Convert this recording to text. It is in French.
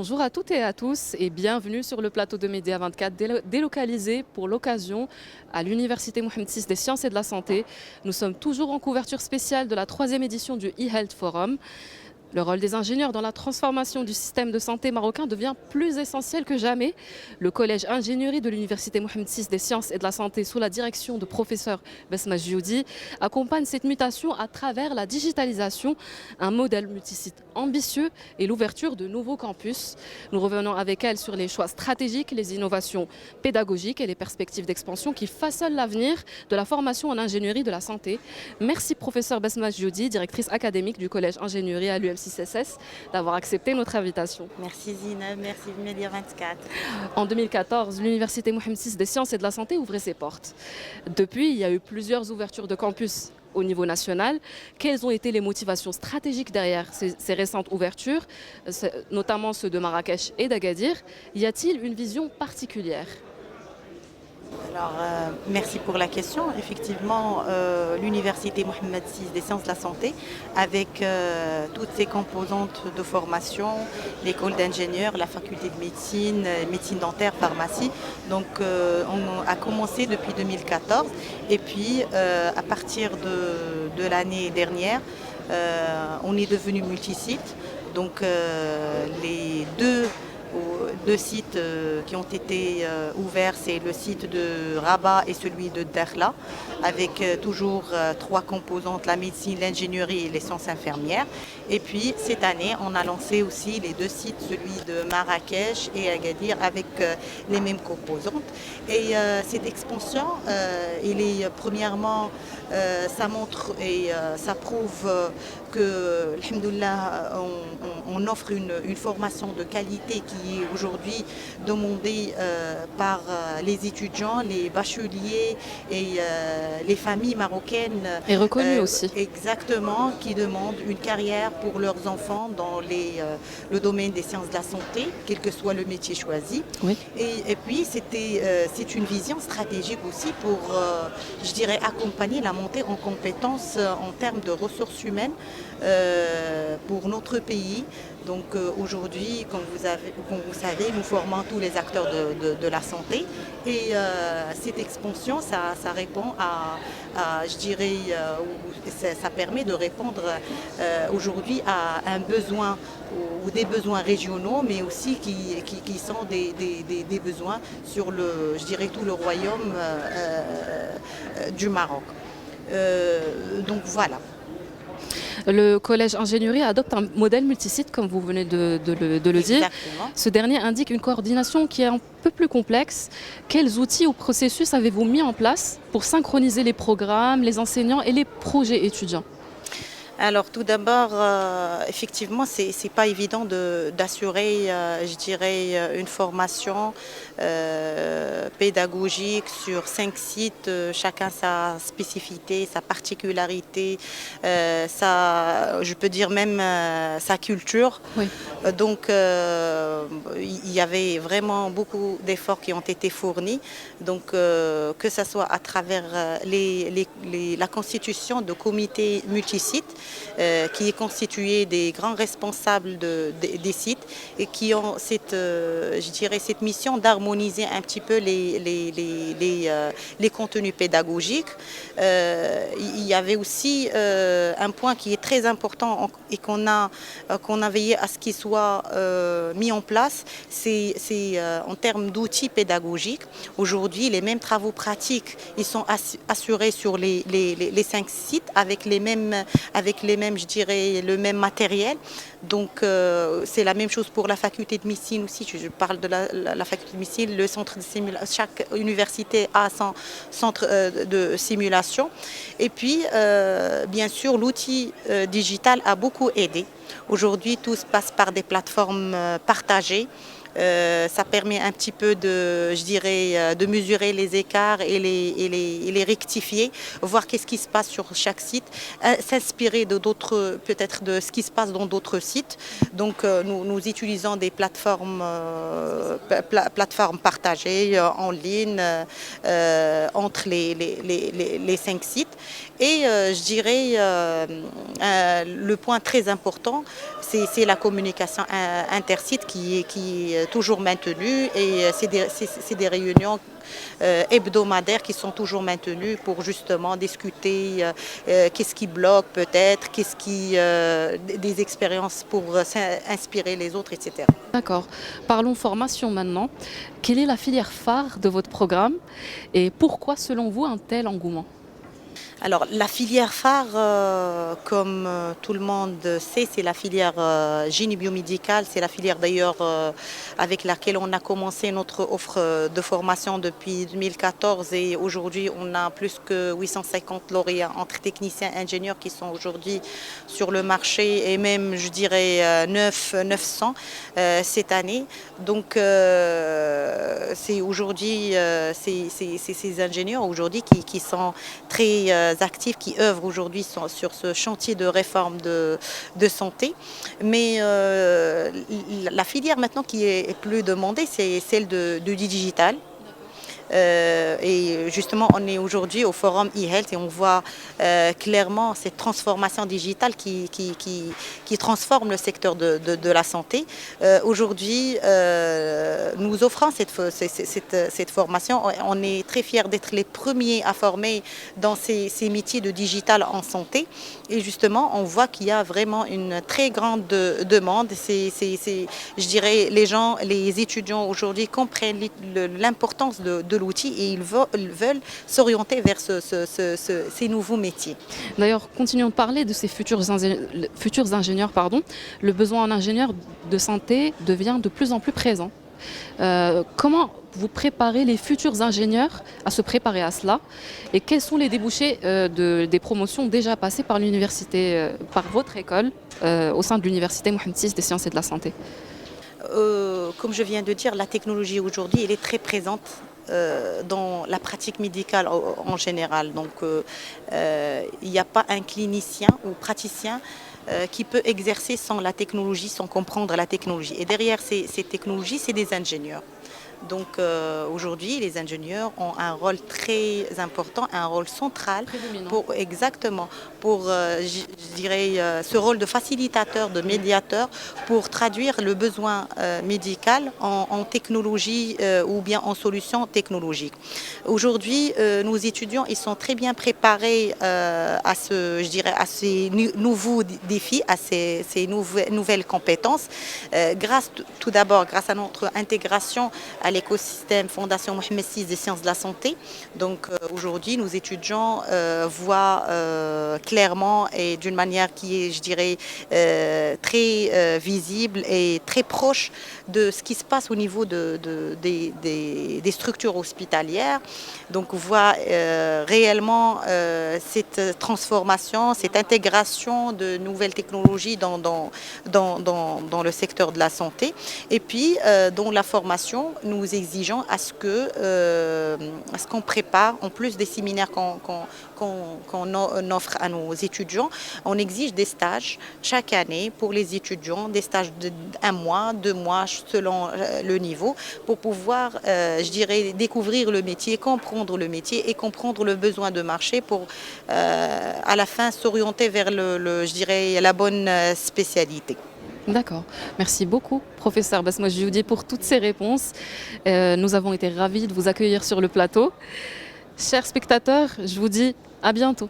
Bonjour à toutes et à tous et bienvenue sur le plateau de Média 24 délocalisé pour l'occasion à l'Université Mohamed VI des sciences et de la santé. Nous sommes toujours en couverture spéciale de la troisième édition du e-Health Forum. Le rôle des ingénieurs dans la transformation du système de santé marocain devient plus essentiel que jamais. Le collège ingénierie de l'Université Mohamed VI des sciences et de la santé, sous la direction de professeur Besma Djioudi, accompagne cette mutation à travers la digitalisation, un modèle multisite ambitieux et l'ouverture de nouveaux campus. Nous revenons avec elle sur les choix stratégiques, les innovations pédagogiques et les perspectives d'expansion qui façonnent l'avenir de la formation en ingénierie de la santé. Merci professeur Besma Djioudi, directrice académique du collège ingénierie à l'UM6SS, d'avoir accepté notre invitation. Merci Zina, merci Média 24. En 2014, l'Université Mohamed VI des sciences et de la santé ouvrait ses portes. Depuis, il y a eu plusieurs ouvertures de campus au niveau national. Quelles ont été les motivations stratégiques derrière ces récentes ouvertures, notamment ceux de Marrakech et d'Agadir? Y a-t-il une vision particulière? Alors, merci pour la question. Effectivement, l'Université Mohamed VI des sciences de la santé, avec toutes ses composantes de formation, l'école d'ingénieurs, la faculté de médecine, médecine dentaire, pharmacie. Donc, on a commencé depuis 2014. Et puis, à partir de l'année dernière, on est devenu multisite. Donc, les deux sites qui ont été ouverts, c'est le site de Rabat et celui de Dakhla, avec toujours trois composantes, la médecine, l'ingénierie et les sciences infirmières. Et puis cette année, on a lancé aussi les deux sites, celui de Marrakech et Agadir, avec les mêmes composantes. Et cette expansion, premièrement, ça montre et ça prouve que, alhamdoulilah, on offre une formation de qualité qui est aujourd'hui demandée par les étudiants, les bacheliers et les familles marocaines. Et reconnue aussi. Exactement, qui demandent une carrière pour leurs enfants dans le domaine des sciences de la santé, quel que soit le métier choisi. Oui. Et puis, c'est une vision stratégique aussi pour, je dirais, accompagner la montée en compétences en termes de ressources humaines pour notre pays. Donc aujourd'hui, comme vous savez, nous formons tous les acteurs de la santé et cette expansion, ça répond je dirais, ça permet de répondre aujourd'hui à un besoin ou des besoins régionaux, mais aussi qui sont des besoins sur je dirais, tout le royaume du Maroc. Donc voilà. Le collège ingénierie adopte un modèle multisite, comme vous venez de le dire. Exactement. Ce dernier indique une coordination qui est un peu plus complexe. Quels outils ou processus avez-vous mis en place pour synchroniser les programmes, les enseignants et les projets étudiants? Alors tout d'abord, effectivement, c'est pas évident d'assurer, je dirais, une formation pédagogique sur 5 sites, chacun sa spécificité, sa particularité, je peux dire même sa culture. Oui. Donc il y avait vraiment beaucoup d'efforts qui ont été fournis. Donc que ce soit à travers la constitution de comités multisites, qui est constitué des grands responsables des sites et qui ont je dirais, cette mission d'harmoniser un petit peu les contenus pédagogiques. Il y avait aussi un point qui est très important et qu'on a veillé à ce qu'il soit mis en place, c'est en termes d'outils pédagogiques. Aujourd'hui, les mêmes travaux pratiques, ils sont assurés sur les 5 sites avec les mêmes, je dirais, le même matériel. Donc c'est la même chose pour la faculté de médecine aussi. Je parle de la faculté de médecine, le centre de simulation. Chaque université a son centre de simulation. Et puis, bien sûr, l'outil digital a beaucoup aidé. Aujourd'hui, tout se passe par des plateformes partagées. Ça permet un petit peu je dirais, de mesurer les écarts et les rectifier, voir qu'est-ce qui se passe sur chaque site, s'inspirer peut-être de ce qui se passe dans d'autres sites. Donc nous utilisons des plateformes partagées en ligne entre les 5 sites. Et je dirais le point très important, c'est la communication intersite qui est toujours maintenue, et c'est des réunions hebdomadaires qui sont toujours maintenues pour justement discuter qu'est-ce qui bloque peut-être, des expériences pour inspirer les autres, etc. D'accord. Parlons formation maintenant. Quelle est la filière phare de votre programme et pourquoi, selon vous, un tel engouement? Alors, la filière phare, comme tout le monde sait, c'est la filière génie biomédical. C'est la filière d'ailleurs avec laquelle on a commencé notre offre de formation depuis 2014, et aujourd'hui on a plus que 850 lauréats entre techniciens et ingénieurs qui sont aujourd'hui sur le marché, et même je dirais 900 cette année. Donc c'est aujourd'hui ces ingénieurs aujourd'hui qui sont très actifs, qui œuvrent aujourd'hui sur ce chantier de réforme de santé. Mais la filière maintenant qui est plus demandée, c'est celle du digital. Et justement, on est aujourd'hui au forum e-health et on voit clairement cette transformation digitale qui transforme le secteur de la santé. Aujourd'hui, nous offrons cette formation. On est très fiers d'être les premiers à former dans ces métiers de digital en santé. Et justement, on voit qu'il y a vraiment une très grande demande. Je dirais, les étudiants aujourd'hui comprennent l'importance de l'outil, et ils veulent s'orienter vers ces nouveaux métiers. D'ailleurs, continuons de parler de ces futurs ingénieurs. Le besoin en ingénieurs de santé devient de plus en plus présent. Comment vous préparez les futurs ingénieurs à se préparer à cela, et quels sont les débouchés des promotions déjà passées par l'université, par votre école au sein de l'université Mohamed VI des sciences et de la santé? Comme je viens de dire, la technologie aujourd'hui, elle est très présente dans la pratique médicale en général. Donc il n'y a pas un clinicien ou praticien qui peut exercer sans la technologie, sans comprendre la technologie. Et derrière ces technologies, c'est des ingénieurs. Donc aujourd'hui, les ingénieurs ont un rôle très important, un rôle central pour je dirais, ce rôle de facilitateur, de médiateur, pour traduire le besoin médical en technologie ou bien en solutions technologiques. Aujourd'hui, nos étudiants, ils sont très bien préparés à ces nouveaux défis, à ces nouvelles compétences, tout d'abord grâce à notre intégration à l'écosystème Fondation Mohamed VI des sciences de la santé. Donc aujourd'hui, nos étudiants voient clairement et d'une manière qui est, je dirais, très visible et très proche de ce qui se passe au niveau des structures hospitalières. Donc on voit réellement cette transformation, cette intégration de nouvelles technologies dans le secteur de la santé. Et puis dans la formation, nous exigeons à ce qu'on prépare, en plus des séminaires qu'on offre à nos étudiants, on exige des stages chaque année pour les étudiants, des stages d'1 mois, 2 mois, selon le niveau, pour pouvoir, je dirais, découvrir le métier, comprendre le métier et comprendre le besoin de marché pour, à la fin, s'orienter vers je dirais, la bonne spécialité. D'accord. Merci beaucoup, professeur Basma Djioudi, pour toutes ces réponses. Nous avons été ravis de vous accueillir sur le plateau. Chers spectateurs, je vous dis à bientôt.